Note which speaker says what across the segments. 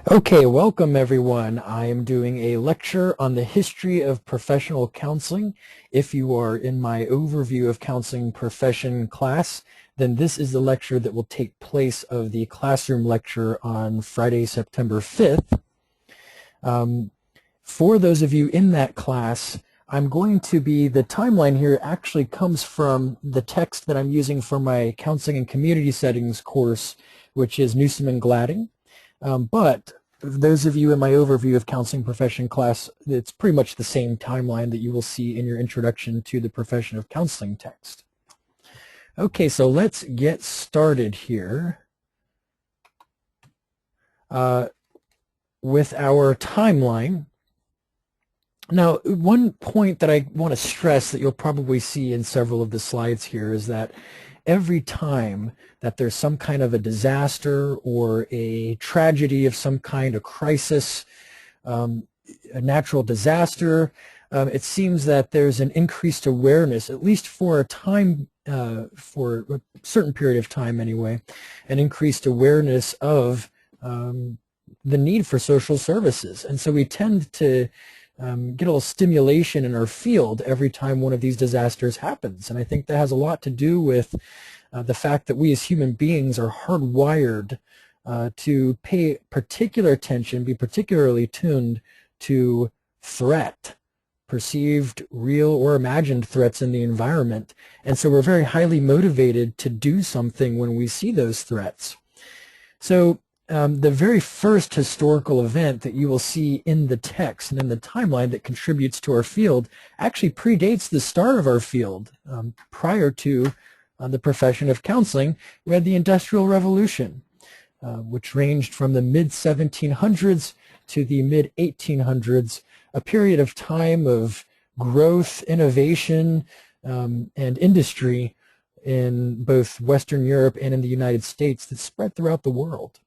Speaker 1: Okay, welcome everyone. I am doing a lecture on the history of professional counseling. If you are in my overview of counseling profession class, then this is the lecture that will take place of the classroom lecture on Friday, September 5th. For those of you in that class, the timeline here actually comes from the text that I'm using for my Counseling and Community Settings course, which is Newsom and Gladding. But those of you in my overview of counseling profession class, it's pretty much the same timeline that you will see in your introduction to the profession of counseling text. Okay, so let's get started here with our timeline. Now, one point that I want to stress that you'll probably see in several of the slides here is that every time that there's some kind of a disaster or a tragedy of some kind, a crisis, a natural disaster, it seems that there's an increased awareness, at least for a time, for a certain period of time anyway, an increased awareness of the need for social services. And so we tend to get a little stimulation in our field every time one of these disasters happens. And I think that has a lot to do with the fact that we as human beings are hardwired to pay particular attention, be particularly tuned to threat, perceived, real, or imagined threats in the environment. And so we're very highly motivated to do something when we see those threats. So the very first historical event that you will see in the text and in the timeline that contributes to our field actually predates the start of our field. Prior to the profession of counseling, we had the Industrial Revolution, which ranged from the mid-1700s to the mid-1800s, a period of time of growth, innovation, and industry in both Western Europe and in the United States that spread throughout the world.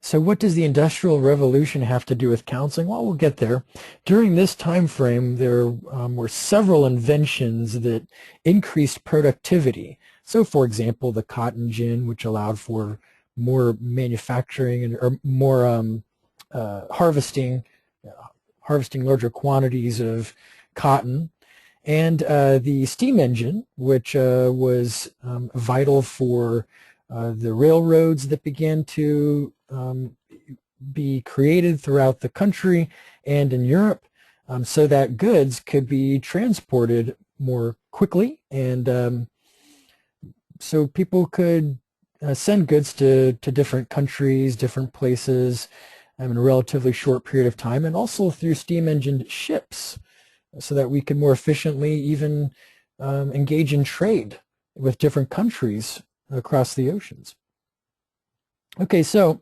Speaker 1: So what does the Industrial Revolution have to do with counseling? Well, we'll get there. During this time frame, there were several inventions that increased productivity. So, for example, the cotton gin, which allowed for more manufacturing or more harvesting larger quantities of cotton, and the steam engine, which was vital for the railroads that began to be created throughout the country and in Europe, so that goods could be transported more quickly, and so people could send goods to different countries, different places in a relatively short period of time, and also through steam-engined ships, so that we could more efficiently even engage in trade with different countries across the oceans. Okay, so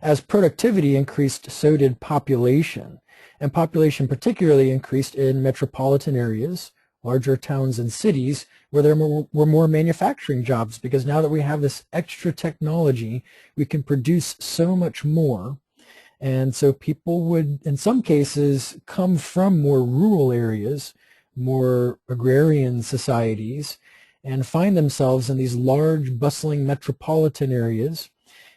Speaker 1: as productivity increased, so did population. And population particularly increased in metropolitan areas, larger towns and cities, where there were more manufacturing jobs, because now that we have this extra technology, we can produce so much more. And so people would, in some cases, come from more rural areas, more agrarian societies, and find themselves in these large, bustling metropolitan areas.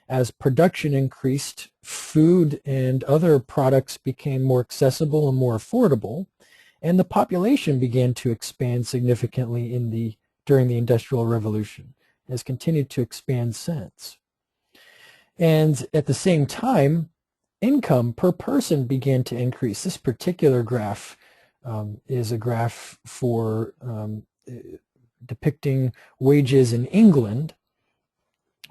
Speaker 1: As production increased, food and other products became more accessible and more affordable, and the population began to expand significantly during the Industrial Revolution, and has continued to expand since. And at the same time, income per person began to increase. This particular graph is a graph for depicting wages in England,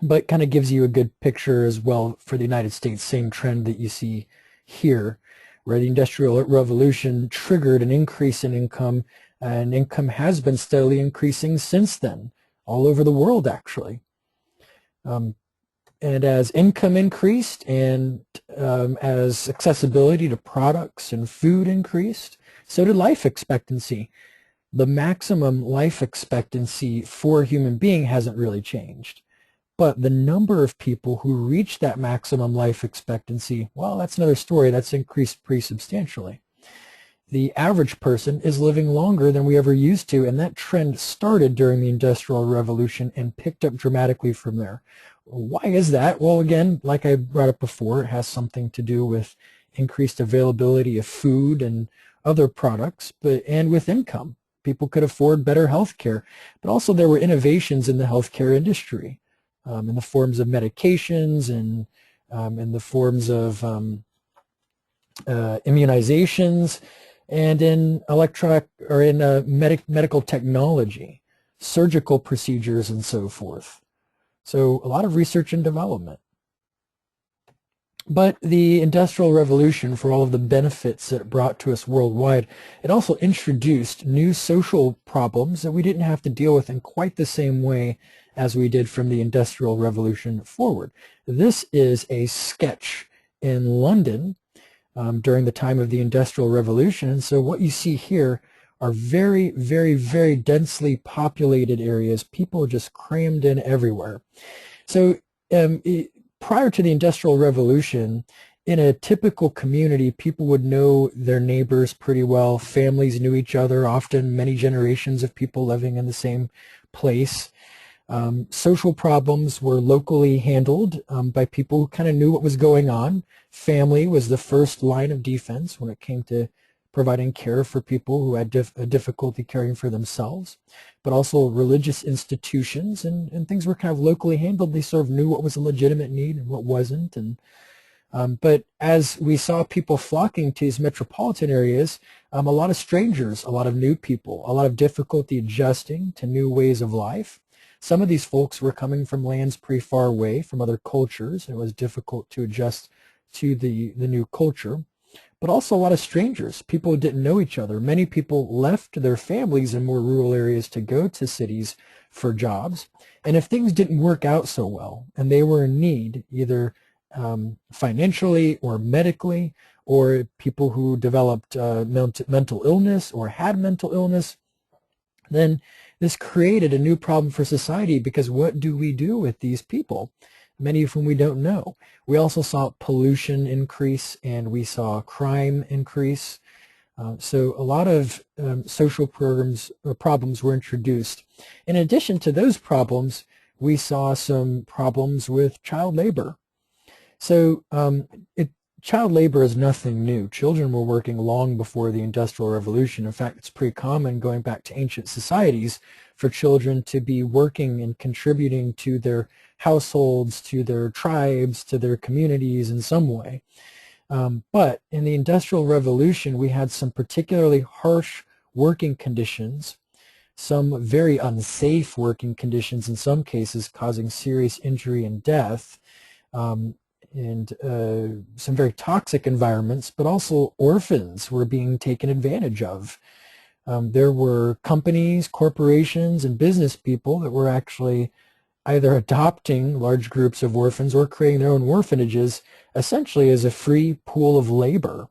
Speaker 1: but kind of gives you a good picture as well for the United States, same trend that you see here, where the Industrial Revolution triggered an increase in income, and income has been steadily increasing since then, all over the world actually. And as income increased and as accessibility to products and food increased, so did life expectancy. The maximum life expectancy for a human being hasn't really changed. But the number of people who reach that maximum life expectancy, well, that's another story. That's increased pretty substantially. The average person is living longer than we ever used to, and that trend started during the Industrial Revolution and picked up dramatically from there. why is that? Well, again, like I brought up before, it has something to do with increased availability of food and other products, and with income. People could afford better health care, but also there were innovations in the healthcare industry, in the forms of medications and in the forms of immunizations, and in medical technology, surgical procedures, and so forth. So a lot of research and development. But the Industrial Revolution, for all of the benefits that it brought to us worldwide, it also introduced new social problems that we didn't have to deal with in quite the same way as we did from the Industrial Revolution forward. This is a sketch in London during the time of the Industrial Revolution. And so what you see here are very, very, very densely populated areas, people just crammed in everywhere. So prior to the Industrial Revolution, in a typical community, people would know their neighbors pretty well. Families knew each other, often many generations of people living in the same place. Social problems were locally handled by people who kind of knew what was going on. Family was the first line of defense when it came to providing care for people who had difficulty caring for themselves, but also religious institutions and things were kind of locally handled. They sort of knew what was a legitimate need and what wasn't. And but as we saw people flocking to these metropolitan areas, a lot of strangers, a lot of new people, a lot of difficulty adjusting to new ways of life. Some of these folks were coming from lands pretty far away from other cultures, and it was difficult to adjust to the new culture. But also a lot of strangers, people who didn't know each other. Many people left their families in more rural areas to go to cities for jobs. And if things didn't work out so well, and they were in need, either financially or medically, or people who developed mental illness or had mental illness, then this created a new problem for society, because what do we do with these people, many of whom we don't know? We also saw pollution increase, and we saw crime increase. So a lot of social problems were introduced. In addition to those problems, we saw some problems with child labor. So child labor is nothing new. Children were working long before the Industrial Revolution. In fact, it's pretty common, going back to ancient societies, for children to be working and contributing to their households, to their tribes, to their communities in some way. But in the Industrial Revolution, we had some particularly harsh working conditions, some very unsafe working conditions in some cases, causing serious injury and death, and some very toxic environments, but also orphans were being taken advantage of. There were companies, corporations, and business people that were actually either adopting large groups of orphans or creating their own orphanages, essentially as a free pool of labor.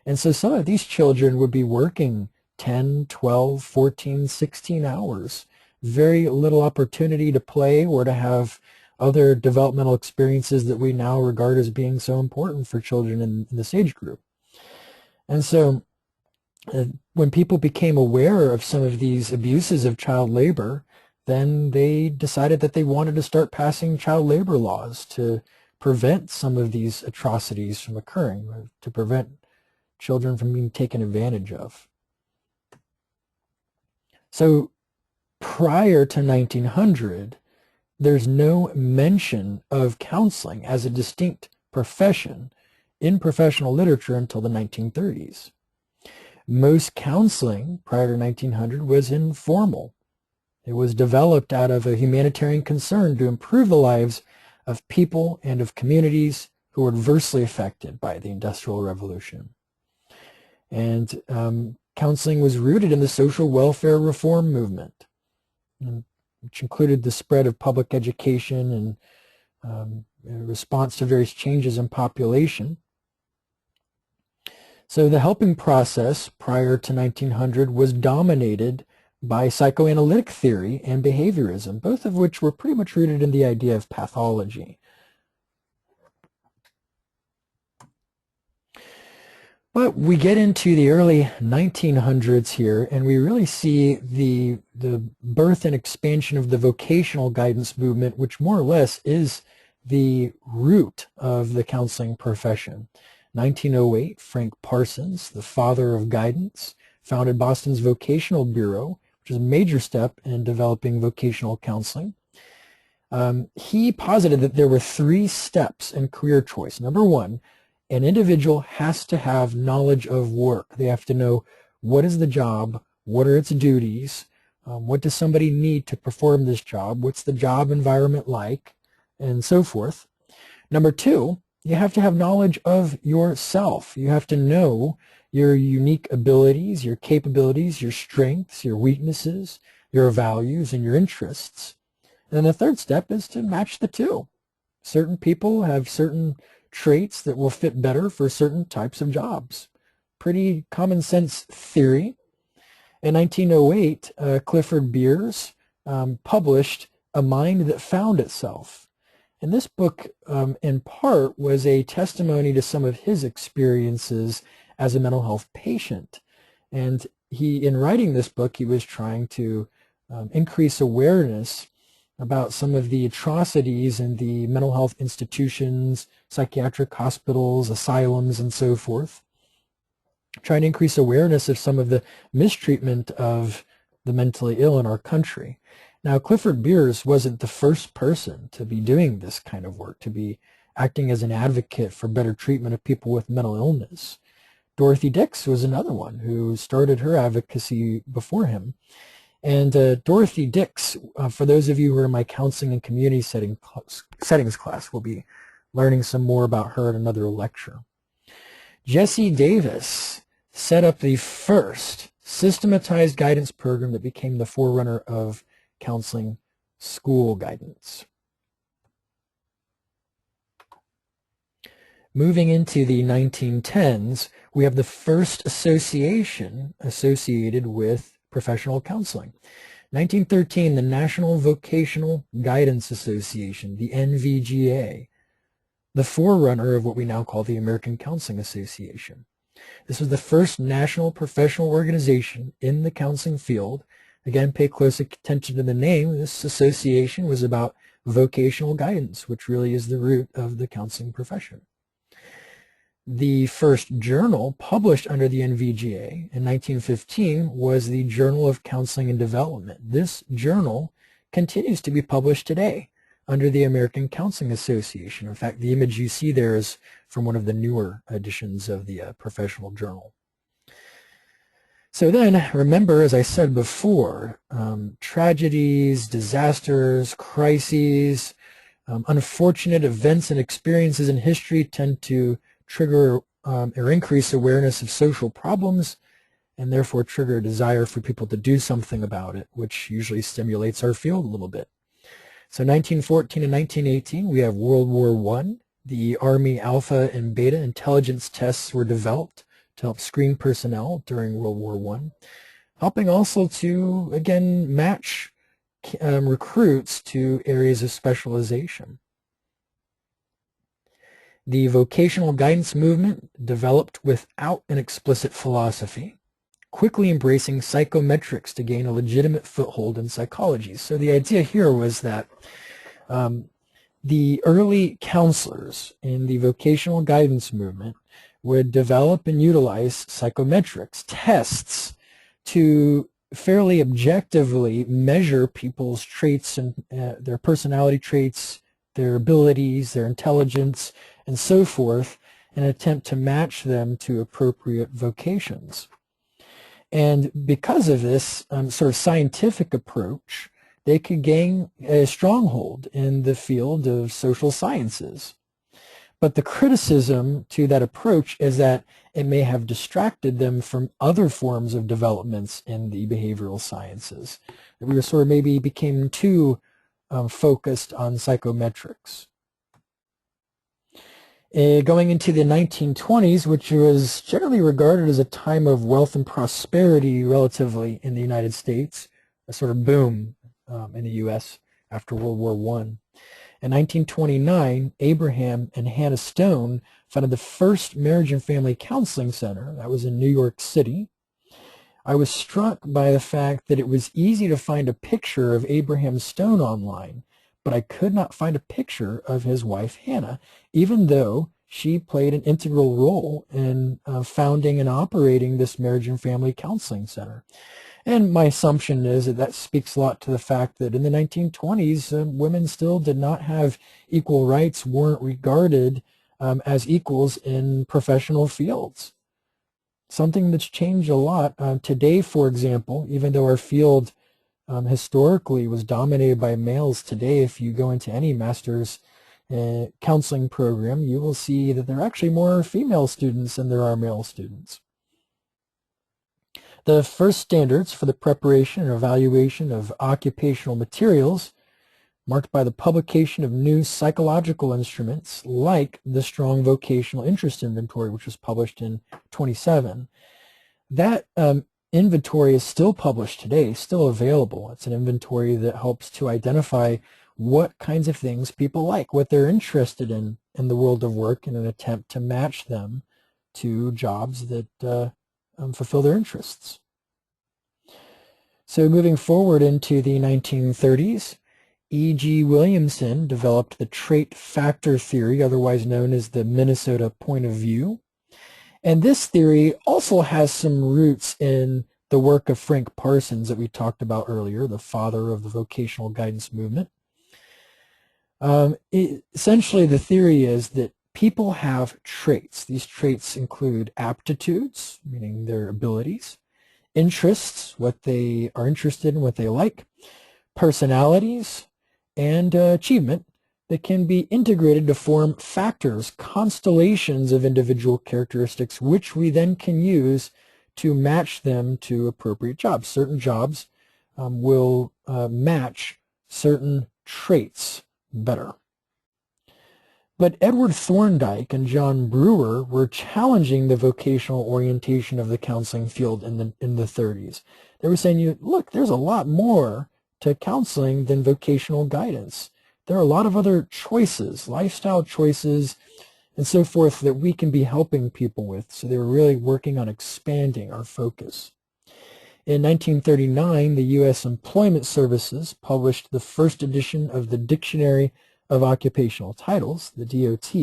Speaker 1: And so some of these children would be working 10, 12, 14, 16 hours, very little opportunity to play or to have other developmental experiences that we now regard as being so important for children in this age group. And so when people became aware of some of these abuses of child labor, then they decided that they wanted to start passing child labor laws to prevent some of these atrocities from occurring, to prevent children from being taken advantage of. So prior to 1900, there's no mention of counseling as a distinct profession in professional literature until the 1930s. Most counseling prior to 1900 was informal. It was developed out of a humanitarian concern to improve the lives of people and of communities who were adversely affected by the Industrial Revolution. And counseling was rooted in the social welfare reform movement, which included the spread of public education and in response to various changes in population. So the helping process prior to 1900 was dominated by psychoanalytic theory and behaviorism, both of which were pretty much rooted in the idea of pathology. But we get into the early 1900s here, and we really see the birth and expansion of the vocational guidance movement, which more or less is the root of the counseling profession. 1908, Frank Parsons, the father of guidance, founded Boston's Vocational Bureau, which is a major step in developing vocational counseling. He posited that there were 3 steps in career choice. Number 1, an individual has to have knowledge of work. They have to know what is the job, what are its duties, what does somebody need to perform this job, what's the job environment like, and so forth. Number 2, you have to have knowledge of yourself. You have to know your unique abilities, your capabilities, your strengths, your weaknesses, your values, and your interests. And then the 3rd step is to match the 2. Certain people have certain traits that will fit better for certain types of jobs. Pretty common sense theory. In 1908, Clifford Beers published A Mind That Found Itself. And this book, in part, was a testimony to some of his experiences as a mental health patient. And in writing this book, he was trying to increase awareness about some of the atrocities in the mental health institutions, psychiatric hospitals, asylums, and so forth. Trying to increase awareness of some of the mistreatment of the mentally ill in our country. Now, Clifford Beers wasn't the first person to be doing this kind of work, to be acting as an advocate for better treatment of people with mental illness. Dorothy Dix was another one who started her advocacy before him. And Dorothy Dix, for those of you who are in my counseling and community settings class, will be learning some more about her in another lecture. Jesse Davis set up the first systematized guidance program that became the forerunner of counseling school guidance. Moving into the 1910s, we have the first association associated with professional counseling. 1913, the National Vocational Guidance Association, the NVGA, the forerunner of what we now call the American Counseling Association. This was the first national professional organization in the counseling field. Again, pay close attention to the name. This association was about vocational guidance, which really is the root of the counseling profession. The first journal published under the NVGA in 1915 was the Journal of Counseling and Development. This journal continues to be published today under the American Counseling Association. In fact, the image you see there is from one of the newer editions of the professional journal. So then, remember, as I said before, tragedies, disasters, crises, unfortunate events and experiences in history tend to trigger or increase awareness of social problems and therefore trigger a desire for people to do something about it, which usually stimulates our field a little bit. So 1914 and 1918, we have World War I. The Army Alpha and Beta intelligence tests were developed to help screen personnel during World War I, helping also to, again, match recruits to areas of specialization. The vocational guidance movement developed without an explicit philosophy, quickly embracing psychometrics to gain a legitimate foothold in psychology. So the idea here was that the early counselors in the vocational guidance movement would develop and utilize psychometrics, tests, to fairly objectively measure people's traits and their personality traits, their abilities, their intelligence, and so forth, in an attempt to match them to appropriate vocations. And because of this sort of scientific approach, they could gain a stronghold in the field of social sciences. But the criticism to that approach is that it may have distracted them from other forms of developments in the behavioral sciences. We were sort of maybe became too focused on psychometrics. Going into the 1920s, which was generally regarded as a time of wealth and prosperity relatively in the United States, a sort of boom in the U.S. after World War I. In 1929, Abraham and Hannah Stone founded the first marriage and family counseling center. That was in New York City. I was struck by the fact that it was easy to find a picture of Abraham Stone online, but I could not find a picture of his wife, Hannah, even though she played an integral role in founding and operating this marriage and family counseling center. And my assumption is that that speaks a lot to the fact that in the 1920s, women still did not have equal rights, weren't regarded as equals in professional fields. Something that's changed a lot. Today, for example, even though our field historically was dominated by males, today if you go into any master's counseling program, you will see that there are actually more female students than there are male students. The first standards for the preparation and evaluation of occupational materials, marked by the publication of new psychological instruments like the Strong Vocational Interest Inventory, which was published in 27. That inventory is still published today, still available. It's an inventory that helps to identify what kinds of things people like, what they're interested in the world of work, in an attempt to match them to jobs that fulfill their interests. So moving forward into the 1930s, E.G. Williamson developed the trait factor theory, otherwise known as the Minnesota point of view. And this theory also has some roots in the work of Frank Parsons that we talked about earlier, the father of the vocational guidance movement. Essentially, the theory is that people have traits. These traits include aptitudes, meaning their abilities, interests, what they are interested in, what they like, personalities, and achievement that can be integrated to form factors, constellations of individual characteristics, which we then can use to match them to appropriate jobs. Certain jobs will match certain traits better. But Edward Thorndike and John Brewer were challenging the vocational orientation of the counseling field in the 30s. They were saying, look, there's a lot more to counseling than vocational guidance. There are a lot of other choices, lifestyle choices, and so forth that we can be helping people with. So they were really working on expanding our focus. In 1939, the U.S. Employment Services published the first edition of the Dictionary of Occupational Titles, the DOT.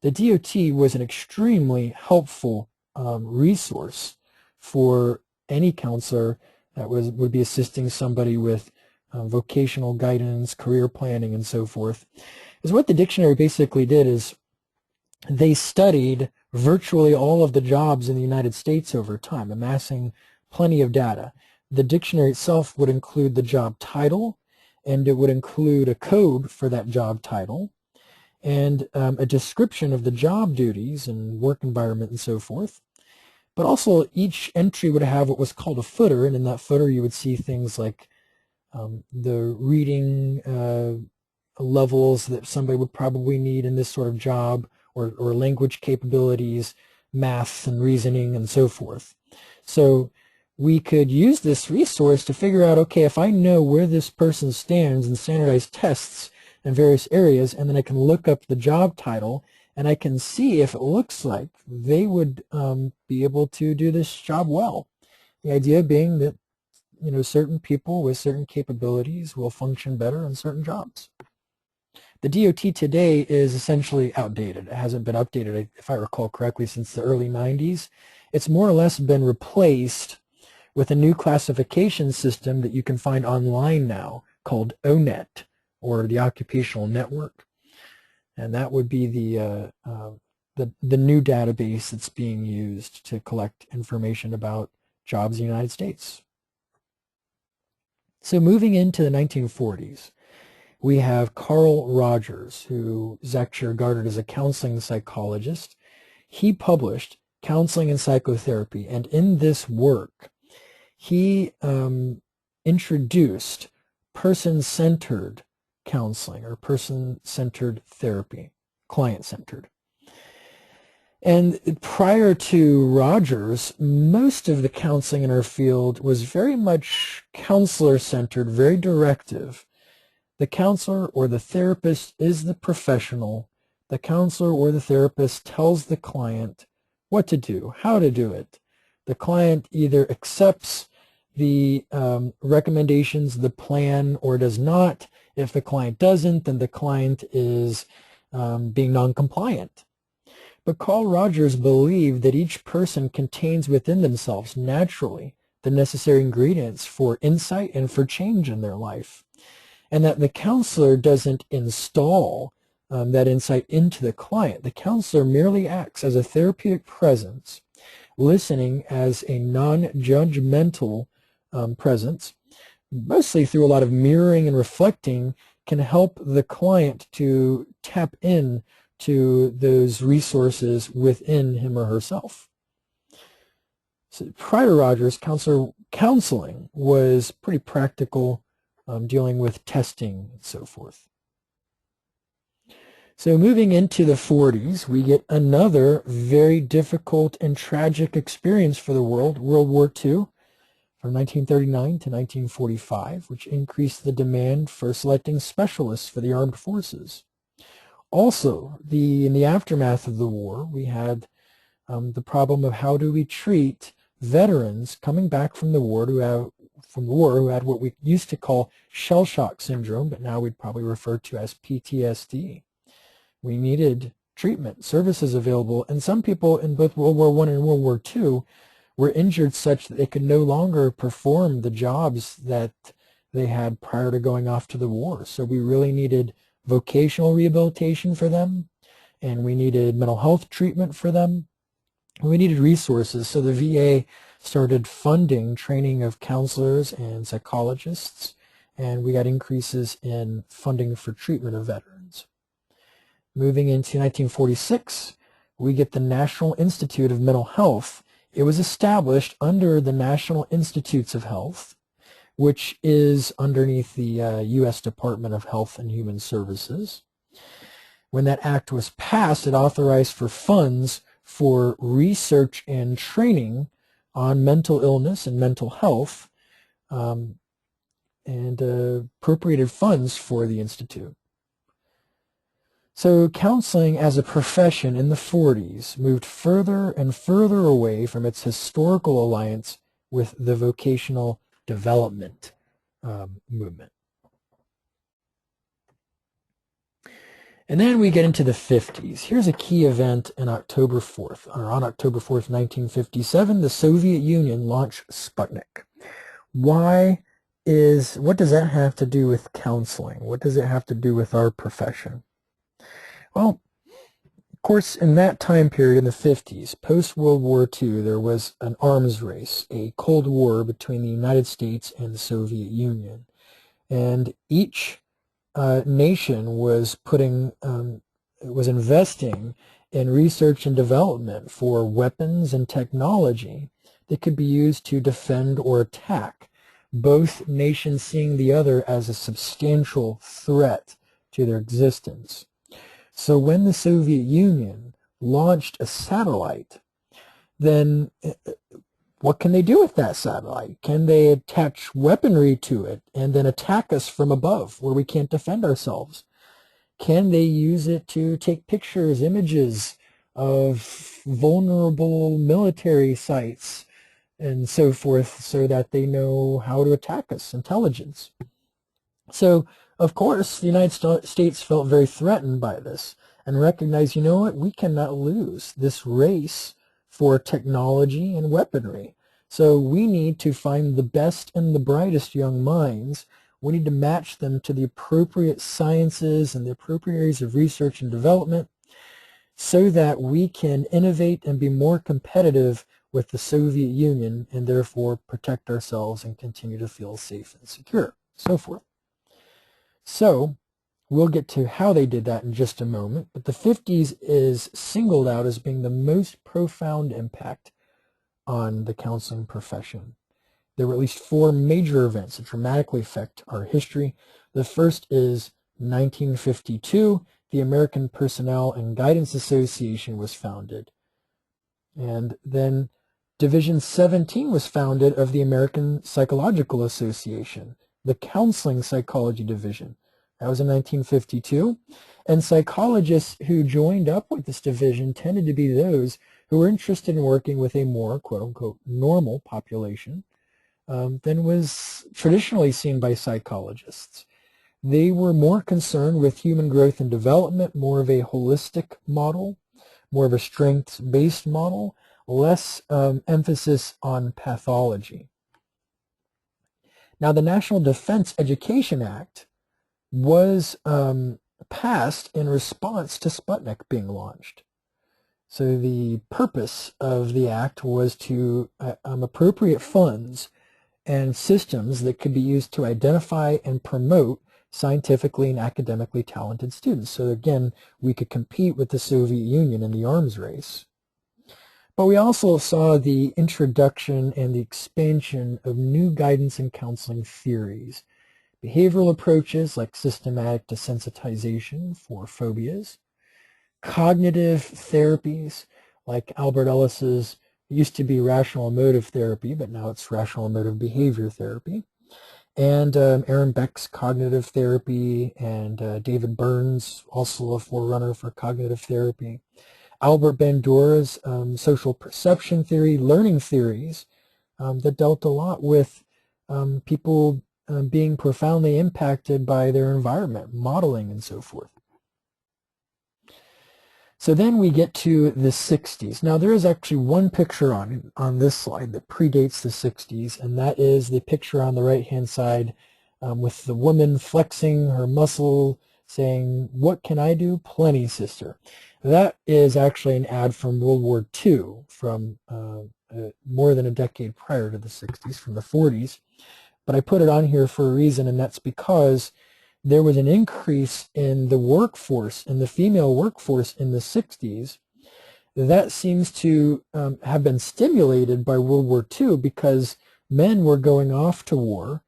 Speaker 1: The DOT was an extremely helpful resource for any counselor that would be assisting somebody with vocational guidance, career planning, and so forth. Is what the dictionary basically did is they studied virtually all of the jobs in the United States over time, amassing plenty of data. The dictionary itself would include the job title, and it would include a code for that job title, and a description of the job duties and work environment and so forth. But also each entry would have what was called a footer, and in that footer you would see things like the reading levels that somebody would probably need in this sort of job, or language capabilities, math and reasoning, and so forth. So we could use this resource to figure out, okay, if I know where this person stands in standardized tests in various areas, and then I can look up the job title, and I can see if it looks like they would be able to do this job well. The idea being that, certain people with certain capabilities will function better in certain jobs. The DOT today is essentially outdated. It hasn't been updated, if I recall correctly, since the early 90s. It's more or less been replaced with a new classification system that you can find online now called ONET, or the Occupational Network. And that would be the new database that's being used to collect information about jobs in the United States. So moving into the 1940s, we have Carl Rogers, who is actually regarded as a counseling psychologist. He published Counseling and Psychotherapy, and in this work, he introduced person-centered counseling, or person-centered therapy, client-centered. And prior to Rogers, most of the counseling in our field was very much counselor-centered, very directive. The counselor or the therapist is the professional. The counselor or the therapist tells the client what to do, how to do it. The client either accepts the recommendations, the plan, or does not. If the client doesn't, then the client is being non-compliant. But Carl Rogers believed that each person contains within themselves naturally the necessary ingredients for insight and for change in their life, and that the counselor doesn't install that insight into the client. The counselor merely acts as a therapeutic presence, listening as a non-judgmental presence, mostly through a lot of mirroring and reflecting, can help the client to tap in to those resources within him or herself. So prior to Rogers, counseling was pretty practical, dealing with testing and so forth. So moving into the 40s, we get another very difficult and tragic experience for the world, World War II, from 1939 to 1945, which increased the demand for selecting specialists for the armed forces. Also, in the aftermath of the war, we had the problem of how do we treat veterans coming back from the war who had what we used to call shell shock syndrome, but now we'd probably refer to as PTSD. We needed treatment, services available, and some people in both World War I and World War II were injured such that they could no longer perform the jobs that they had prior to going off to the war. So we really needed vocational rehabilitation for them, and we needed mental health treatment for them. We needed resources, so the VA started funding training of counselors and psychologists, and we got increases in funding for treatment of veterans. Moving into 1946, we get the National Institute of Mental Health. It was established under the National Institutes of Health, which is underneath the U.S. Department of Health and Human Services. When that act was passed, it authorized for funds for research and training on mental illness and mental health, and appropriated funds for the Institute. So counseling as a profession in the 40s moved further and further away from its historical alliance with the vocational development movement. And then we get into the 50s. Here's a key event on October 4th. On October 4th, 1957, the Soviet Union launched Sputnik. What does that have to do with counseling? What does it have to do with our profession? Well, of course, in that time period in the 50s, post-World War II, there was an arms race, a Cold War between the United States and the Soviet Union. And each nation was investing in research and development for weapons and technology that could be used to defend or attack, both nations seeing the other as a substantial threat to their existence. So when the Soviet Union launched a satellite, then what can they do with that satellite? Can they attach weaponry to it and then attack us from above where we can't defend ourselves? Can they use it to take pictures, images of vulnerable military sites and so forth so that they know how to attack us, intelligence? So, of course, the United States felt very threatened by this and recognized, you know what, we cannot lose this race for technology and weaponry. So we need to find the best and the brightest young minds. We need to match them to the appropriate sciences and the appropriate areas of research and development so that we can innovate and be more competitive with the Soviet Union and therefore protect ourselves and continue to feel safe and secure, so forth. So we'll get to how they did that in just a moment, but the 50s is singled out as being the most profound impact on the counseling profession. There were at least 4 major events that dramatically affect our history. The first is 1952, the American Personnel and Guidance Association was founded. And then Division 17 was founded of the American Psychological Association, the Counseling Psychology Division. That was in 1952. And psychologists who joined up with this division tended to be those who were interested in working with a more, quote-unquote, normal population than was traditionally seen by psychologists. They were more concerned with human growth and development, more of a holistic model, more of a strengths-based model, less emphasis on pathology. Now, the National Defense Education Act was passed in response to Sputnik being launched. So the purpose of the act was to appropriate funds and systems that could be used to identify and promote scientifically and academically talented students. So again, we could compete with the Soviet Union in the arms race. But we also saw the introduction and the expansion of new guidance and counseling theories. Behavioral approaches like systematic desensitization for phobias, cognitive therapies like Albert Ellis's used to be rational emotive therapy, but now it's rational emotive behavior therapy, and Aaron Beck's cognitive therapy, and David Burns, also a forerunner for cognitive therapy. Albert Bandura's social perception theory, learning theories that dealt a lot with people being profoundly impacted by their environment, modeling and so forth. So then we get to the 60s. Now there is actually one picture on this slide that predates the 60s, and that is the picture on the right-hand side with the woman flexing her muscle saying, "What can I do? Plenty, sister." That is actually an ad from World War II from more than a decade prior to the 60s, from the 40s. But I put it on here for a reason, and that's because there was an increase in the workforce, in the female workforce in the 60s. That seems to have been stimulated by World War II because men were going off to war,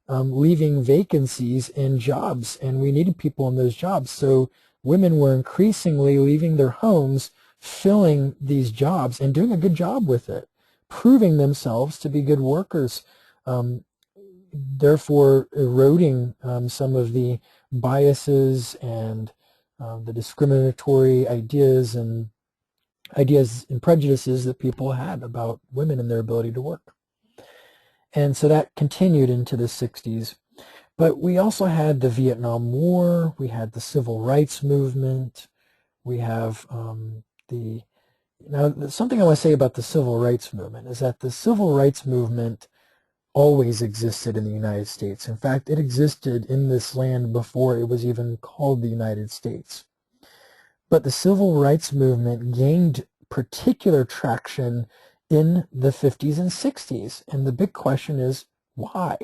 Speaker 1: leaving vacancies in jobs, and we needed people in those jobs. So women were increasingly leaving their homes, filling these jobs, and doing a good job with it, proving themselves to be good workers, therefore eroding some of the biases and the discriminatory ideas and prejudices that people had about women and their ability to work. And so that continued into the 60s. But we also had the Vietnam War, we had the Civil Rights Movement, we have now something I want to say about the Civil Rights Movement is that the Civil Rights Movement always existed in the United States. In fact, it existed in this land before it was even called the United States. But the Civil Rights Movement gained particular traction in the 50s and 60s. And the big question is, why?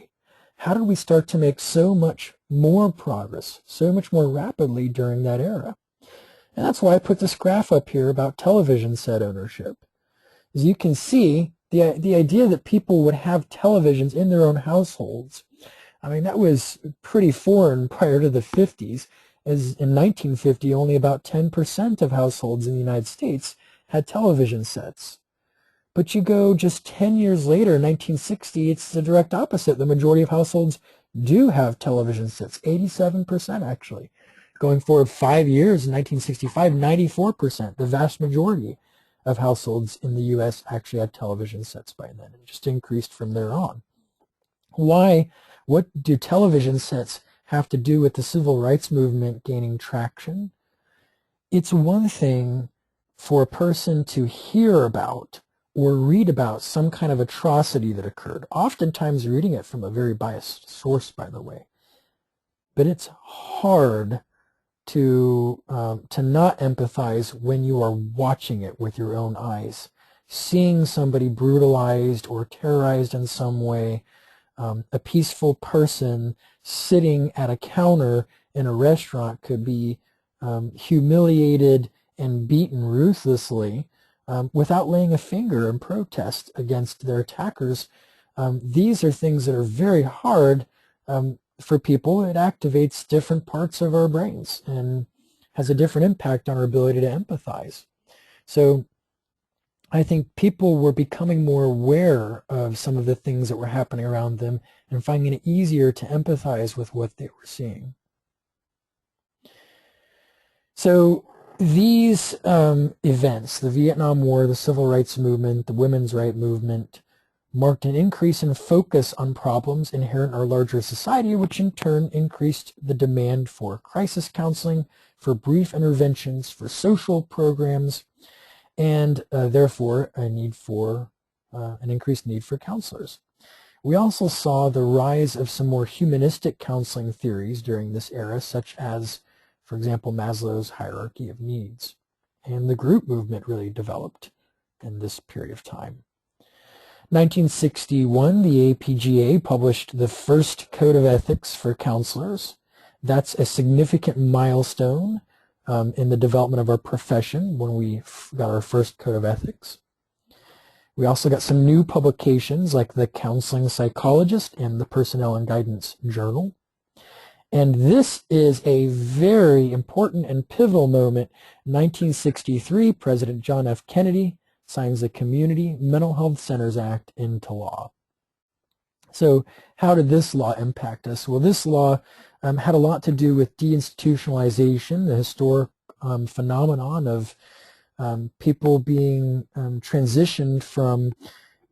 Speaker 1: How did we start to make so much more progress, so much more rapidly during that era? And that's why I put this graph up here about television set ownership. As you can see, the idea that people would have televisions in their own households, I mean, that was pretty foreign prior to the 50s, as in 1950, only about 10% of households in the United States had television sets. But you go just 10 years later, 1960, it's the direct opposite. The majority of households do have television sets, 87% actually. Going forward 5 years, in 1965, 94%, the vast majority of households in the U.S. actually had television sets by then. It just increased from there on. Why? What do television sets have to do with the civil rights movement gaining traction? It's one thing for a person to hear about or read about some kind of atrocity that occurred, oftentimes reading it from a very biased source, by the way. But it's hard to not empathize when you are watching it with your own eyes, seeing somebody brutalized or terrorized in some way, a peaceful person sitting at a counter in a restaurant could be humiliated and beaten ruthlessly without laying a finger in protest against their attackers. These are things that are very hard for people. It activates different parts of our brains and has a different impact on our ability to empathize. So I think people were becoming more aware of some of the things that were happening around them and finding it easier to empathize with what they were seeing. So these events, the Vietnam War, the Civil Rights Movement, the Women's Rights Movement, marked an increase in focus on problems inherent in our larger society, which in turn increased the demand for crisis counseling, for brief interventions, for social programs, and therefore a need for an increased need for counselors. We also saw the rise of some more humanistic counseling theories during this era, such as, for example, Maslow's hierarchy of needs. And the group movement really developed in this period of time. 1961, the APGA published the first Code of Ethics for counselors. That's a significant milestone in the development of our profession when we got our first Code of Ethics. We also got some new publications like the Counseling Psychologist and the Personnel and Guidance Journal. And this is a very important and pivotal moment. 1963, President John F. Kennedy signs the Community Mental Health Centers Act into law. So how did this law impact us? Well, this law had a lot to do with deinstitutionalization, the historic phenomenon of people being transitioned from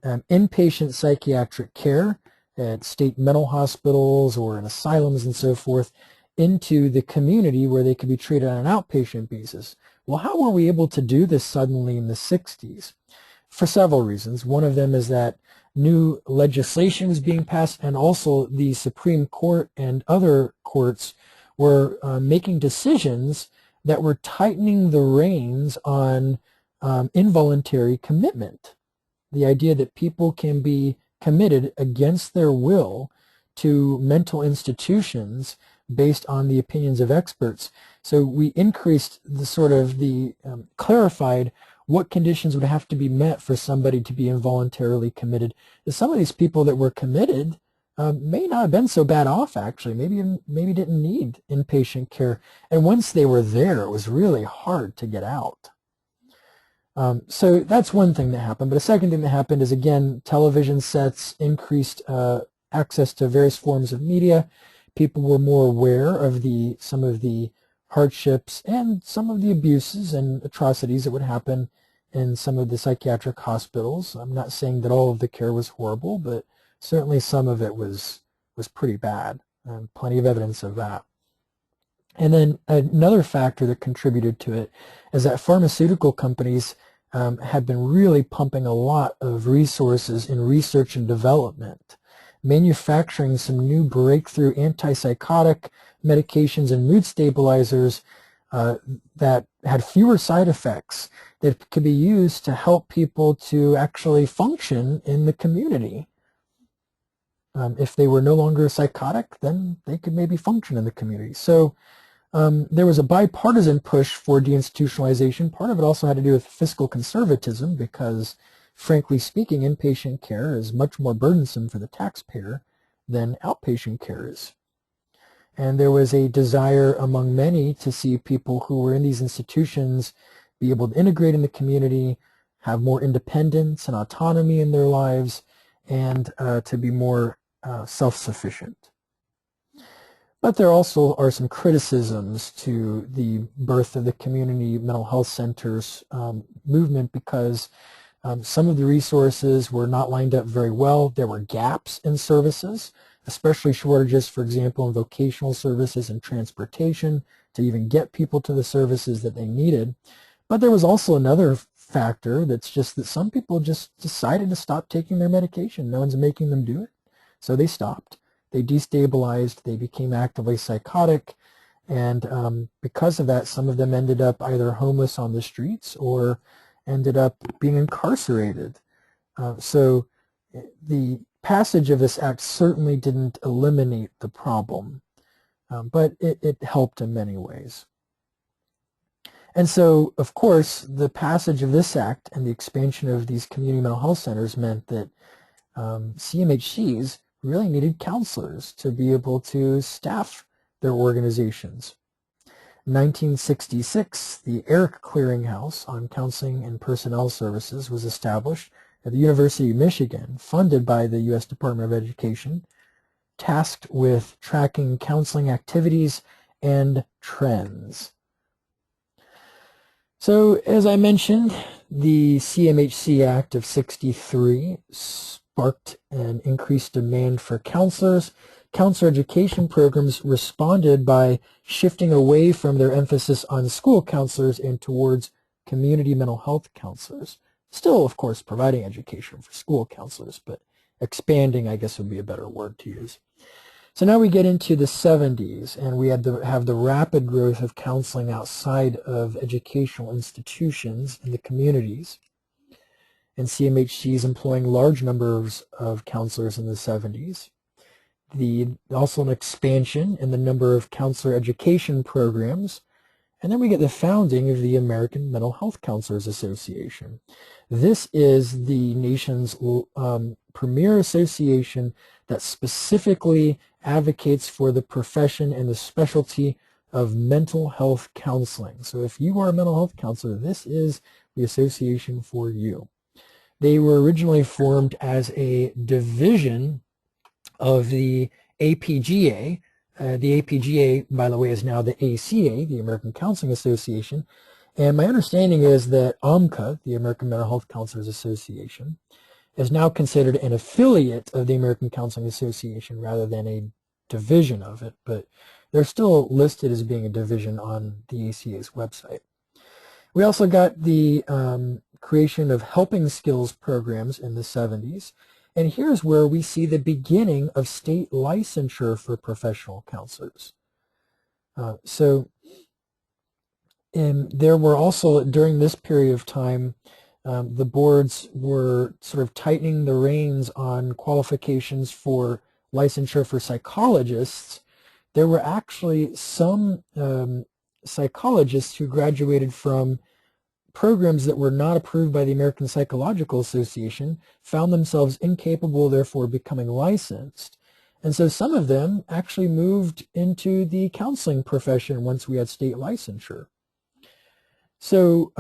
Speaker 1: inpatient psychiatric care at state mental hospitals or in asylums and so forth into the community where they could be treated on an outpatient basis. Well, how were we able to do this suddenly in the 60s? For several reasons. One of them is that new legislation was being passed, and also the Supreme Court and other courts were making decisions that were tightening the reins on involuntary commitment. The idea that people can be committed against their will to mental institutions based on the opinions of experts. So we increased the clarified what conditions would have to be met for somebody to be involuntarily committed. Some of these people that were committed may not have been so bad off, actually. Maybe didn't need inpatient care. And once they were there, it was really hard to get out. So that's one thing that happened. But a second thing that happened is, again, television sets increased access to various forms of media. People were more aware of some of the hardships and some of the abuses and atrocities that would happen in some of the psychiatric hospitals. I'm not saying that all of the care was horrible, but certainly some of it was pretty bad, and plenty of evidence of that. And then another factor that contributed to it is that pharmaceutical companies had been really pumping a lot of resources in research and development, manufacturing some new breakthrough antipsychotic medications and mood stabilizers that had fewer side effects that could be used to help people to actually function in the community. If they were no longer psychotic, then they could maybe function in the community. So there was a bipartisan push for deinstitutionalization. Part of it also had to do with fiscal conservatism because, frankly speaking, inpatient care is much more burdensome for the taxpayer than outpatient care is. And there was a desire among many to see people who were in these institutions be able to integrate in the community, have more independence and autonomy in their lives, and to be more self-sufficient. But there also are some criticisms to the birth of the community mental health centers movement because some of the resources were not lined up very well. There were gaps in services, especially shortages, for example, in vocational services and transportation to even get people to the services that they needed. But there was also another factor that's just that some people just decided to stop taking their medication. No one's making them do it. So they stopped. They destabilized. They became actively psychotic. And because of that, some of them ended up either homeless on the streets or ended up being incarcerated. So the passage of this act certainly didn't eliminate the problem, but it helped in many ways. And so, of course, the passage of this act and the expansion of these community mental health centers meant that CMHCs really needed counselors to be able to staff their organizations. In 1966, the Eric Clearinghouse on Counseling and Personnel Services was established at the University of Michigan, funded by the U.S. Department of Education, tasked with tracking counseling activities and trends. So, as I mentioned, the CMHC Act of '63 sparked an increased demand for counselors. Counselor education programs responded by shifting away from their emphasis on school counselors and towards community mental health counselors. Still, of course, providing education for school counselors, but expanding, I guess, would be a better word to use. So now we get into the 70s, and we have the rapid growth of counseling outside of educational institutions in the communities. And CMHC is employing large numbers of counselors in the 70s. Also an expansion in the number of counselor education programs. And then we get the founding of the American Mental Health Counselors Association. This is the nation's premier association that specifically advocates for the profession and the specialty of mental health counseling. So if you are a mental health counselor, this is the association for you. They were originally formed as a division of the APGA. The APGA, by the way, is now the ACA, the American Counseling Association. And my understanding is that AMCA, the American Mental Health Counselors Association, is now considered an affiliate of the American Counseling Association rather than a division of it, but they're still listed as being a division on the ACA's website. We also got the creation of helping skills programs in the 70s, and here's where we see the beginning of state licensure for professional counselors. There were also, during this period of time, the boards were sort of tightening the reins on qualifications for licensure for psychologists. There were actually some psychologists who graduated from programs that were not approved by the American Psychological Association, found themselves incapable, therefore, of becoming licensed. And so some of them actually moved into the counseling profession once we had state licensure. So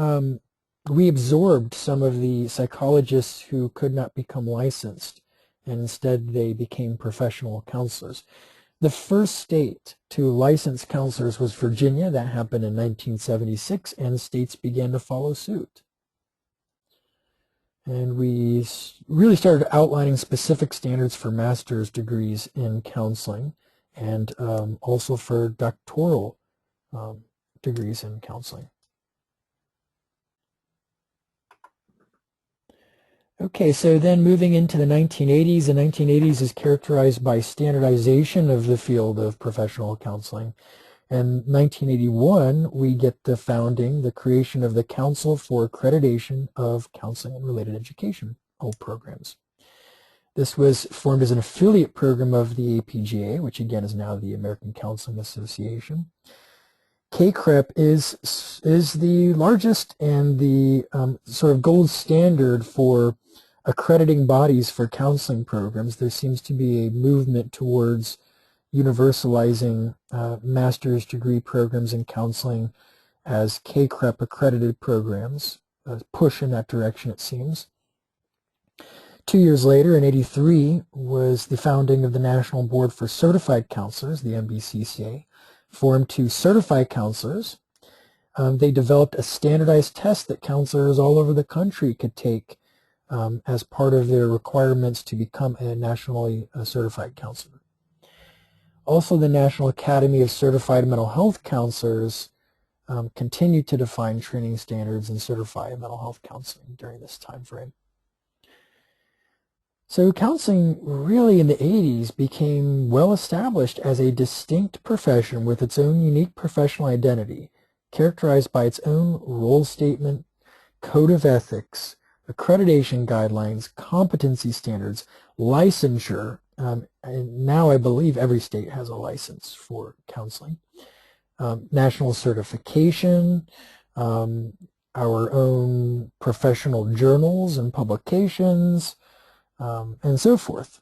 Speaker 1: we absorbed some of the psychologists who could not become licensed, and instead they became professional counselors. The first state to license counselors was Virginia. That happened in 1976, and states began to follow suit. And we really started outlining specific standards for master's degrees in counseling, and also for doctoral degrees in counseling. Okay, so then moving into the 1980s, the 1980s is characterized by standardization of the field of professional counseling. And 1981, we get the founding, the creation of the Council for Accreditation of Counseling and Related Education programs. This was formed as an affiliate program of the APGA, which again is now the American Counseling Association. CACREP is the largest and the sort of gold standard for accrediting bodies for counseling programs. There seems to be a movement towards universalizing master's degree programs in counseling as CACREP accredited programs. A push in that direction, it seems. 2 years later, in '83, was the founding of the National Board for Certified Counselors, the NBCCA, formed to certify counselors. They developed a standardized test that counselors all over the country could take as part of their requirements to become a nationally certified counselor. Also, the National Academy of Certified Mental Health Counselors continued to define training standards and certify mental health counseling during this time frame. So counseling really in the 80s became well established as a distinct profession with its own unique professional identity, characterized by its own role statement, code of ethics, accreditation guidelines, competency standards, licensure. And now I believe every state has a license for counseling. National certification, our own professional journals and publications, and so forth.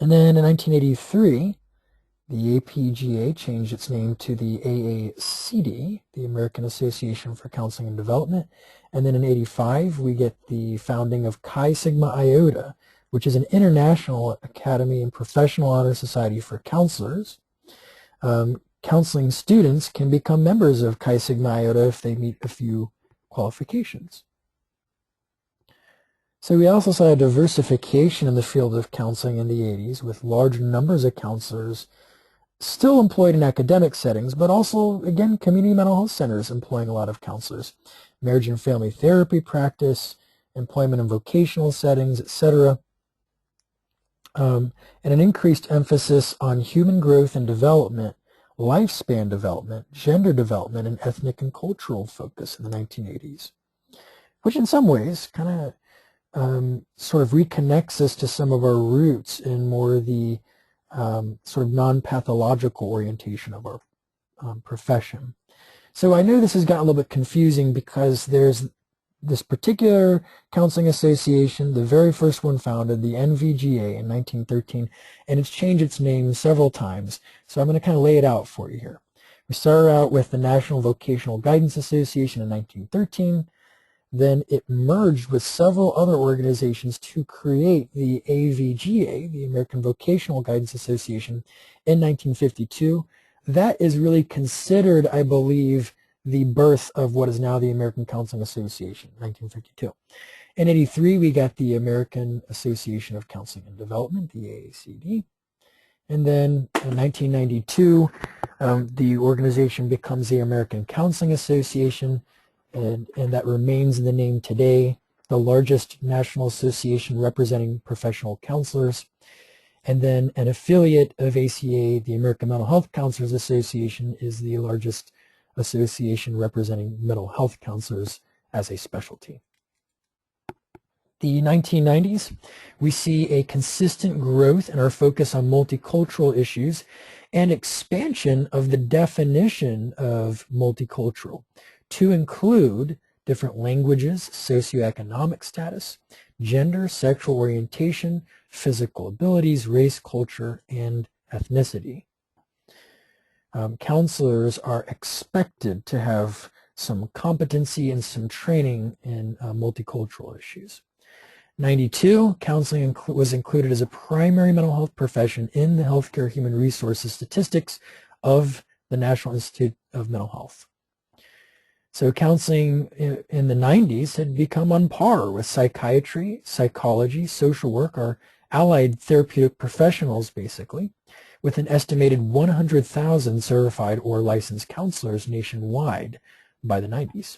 Speaker 1: And then in 1983, the APGA changed its name to the AACD, the American Association for Counseling and Development. And then in '85, we get the founding of Chi Sigma Iota, which is an international academy and professional honor society for counselors. Counseling students can become members of Chi Sigma Iota if they meet a few qualifications. So we also saw a diversification in the field of counseling in the 80s, with large numbers of counselors still employed in academic settings, but also, again, community mental health centers employing a lot of counselors. Marriage and family therapy practice, employment in vocational settings, etc. And an increased emphasis on human growth and development, lifespan development, gender development, and ethnic and cultural focus in the 1980s, which in some ways kind of sort of reconnects us to some of our roots in more the sort of non-pathological orientation of our profession. So I know this has gotten a little bit confusing because there's this particular counseling association, the very first one founded, the NVGA in 1913, and it's changed its name several times. So I'm going to kind of lay it out for you here. We started out with the National Vocational Guidance Association in 1913. Then it merged with several other organizations to create the AVGA, the American Vocational Guidance Association, in 1952. That is really considered, I believe, the birth of what is now the American Counseling Association, 1952. In 83, we got the American Association of Counseling and Development, the AACD. And then in 1992, the organization becomes the American Counseling Association, and that remains the name today, the largest national association representing professional counselors. And then an affiliate of ACA, the American Mental Health Counselors Association, is the largest association representing mental health counselors as a specialty. The 1990s, we see a consistent growth in our focus on multicultural issues and expansion of the definition of multicultural to include different languages, socioeconomic status, gender, sexual orientation, physical abilities, race, culture, and ethnicity. Counselors are expected to have some competency and some training in multicultural issues. 92, counseling was included as a primary mental health profession in the Healthcare Human Resources Statistics of the National Institute of Mental Health. So counseling in the 90s had become on par with psychiatry, psychology, social work, or allied therapeutic professionals, basically, with an estimated 100,000 certified or licensed counselors nationwide by the 90s.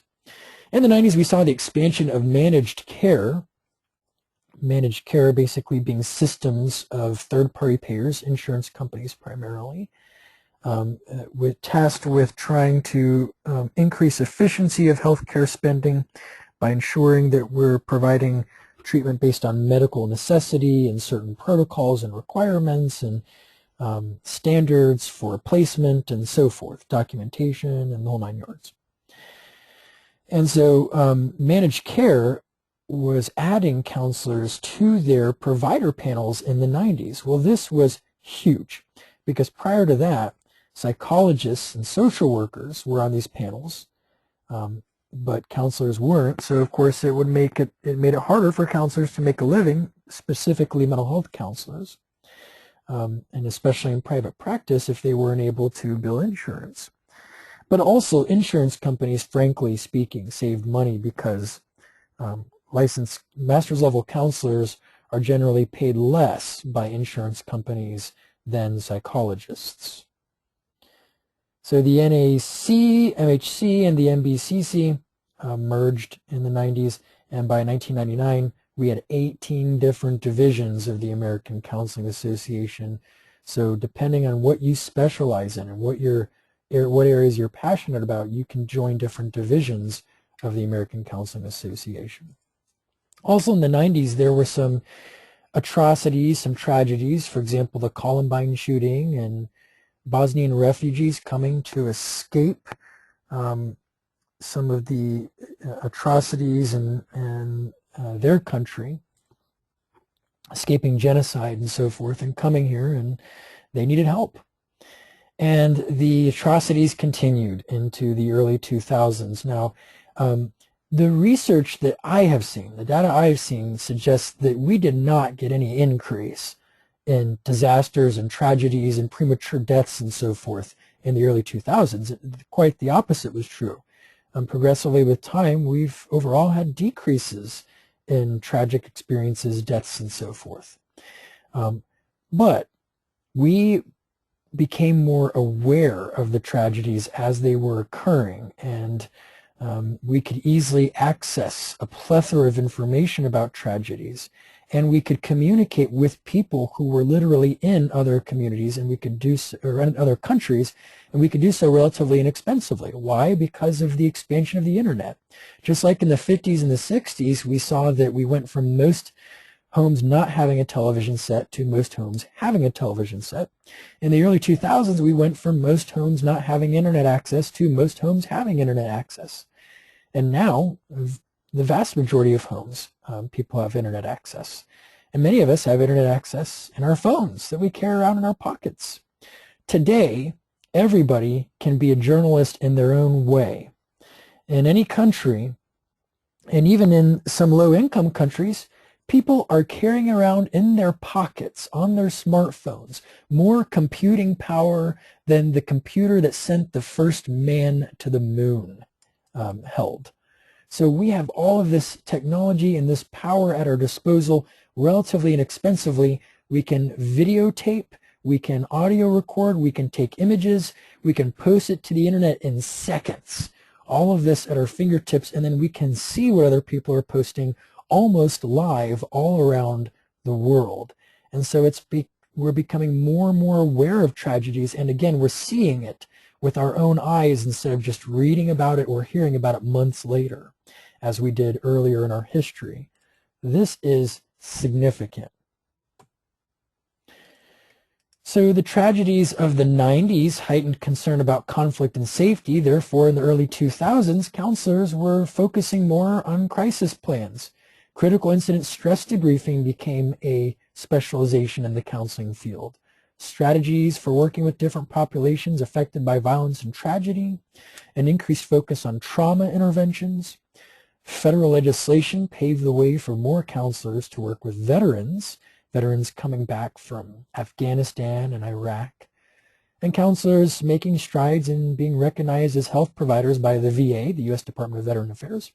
Speaker 1: In the 90s, we saw the expansion of managed care basically being systems of third-party payers, insurance companies primarily, tasked with trying to increase efficiency of healthcare spending by ensuring that we're providing treatment based on medical necessity and certain protocols and requirements and standards for placement and so forth, documentation and the whole 9 yards. And so managed care was adding counselors to their provider panels in the 90s. Well, this was huge because prior to that, psychologists and social workers were on these panels, but counselors weren't. So of course it made it harder for counselors to make a living, specifically mental health counselors, and especially in private practice if they weren't able to bill insurance. But also insurance companies, frankly speaking, saved money because licensed master's level counselors are generally paid less by insurance companies than psychologists. So the NAC, MHC, and the MBCC merged in the 90s, and by 1999 we had 18 different divisions of the American Counseling Association. So depending on what you specialize in and what areas you're passionate about, you can join different divisions of the American Counseling Association. Also in the 90s, there were some atrocities, some tragedies, for example, the Columbine shooting and Bosnian refugees coming to escape some of the atrocities in their country, escaping genocide and so forth, and coming here, and they needed help. And the atrocities continued into the early 2000s. Now, the research that I have seen, the data I have seen, suggests that we did not get any increase in disasters and tragedies and premature deaths and so forth in the early 2000s. Quite the opposite was true. Progressively with time, we've overall had decreases in tragic experiences, deaths, and so forth. But we became more aware of the tragedies as they were occurring, and we could easily access a plethora of information about tragedies, and we could communicate with people who were literally in other communities, and we could do so, or in other countries, and we could do so relatively inexpensively. Why? Because of the expansion of the internet. Just like in the 50s and the 60s, we saw that we went from most homes not having a television set to most homes having a television set. In the early 2000s, we went from most homes not having internet access to most homes having internet access. And now, the vast majority of homes, people have internet access. And many of us have internet access in our phones that we carry around in our pockets. Today, everybody can be a journalist in their own way. In any country, and even in some low-income countries, people are carrying around in their pockets, on their smartphones, more computing power than the computer that sent the first man to the moon held. So we have all of this technology and this power at our disposal relatively inexpensively. We can videotape, we can audio record, we can take images, we can post it to the internet in seconds. All of this at our fingertips, and then we can see what other people are posting almost live all around the world. And so we're becoming more and more aware of tragedies, and again, we're seeing it with our own eyes instead of just reading about it or hearing about it months later, as we did earlier in our history. This is significant. So the tragedies of the 90s heightened concern about conflict and safety. Therefore, in the early 2000s, counselors were focusing more on crisis plans. Critical incident stress debriefing became a specialization in the counseling field. Strategies for working with different populations affected by violence and tragedy, an increased focus on trauma interventions. Federal legislation paved the way for more counselors to work with veterans coming back from Afghanistan and Iraq, and counselors making strides in being recognized as health providers by the VA, the U.S. Department of Veteran Affairs,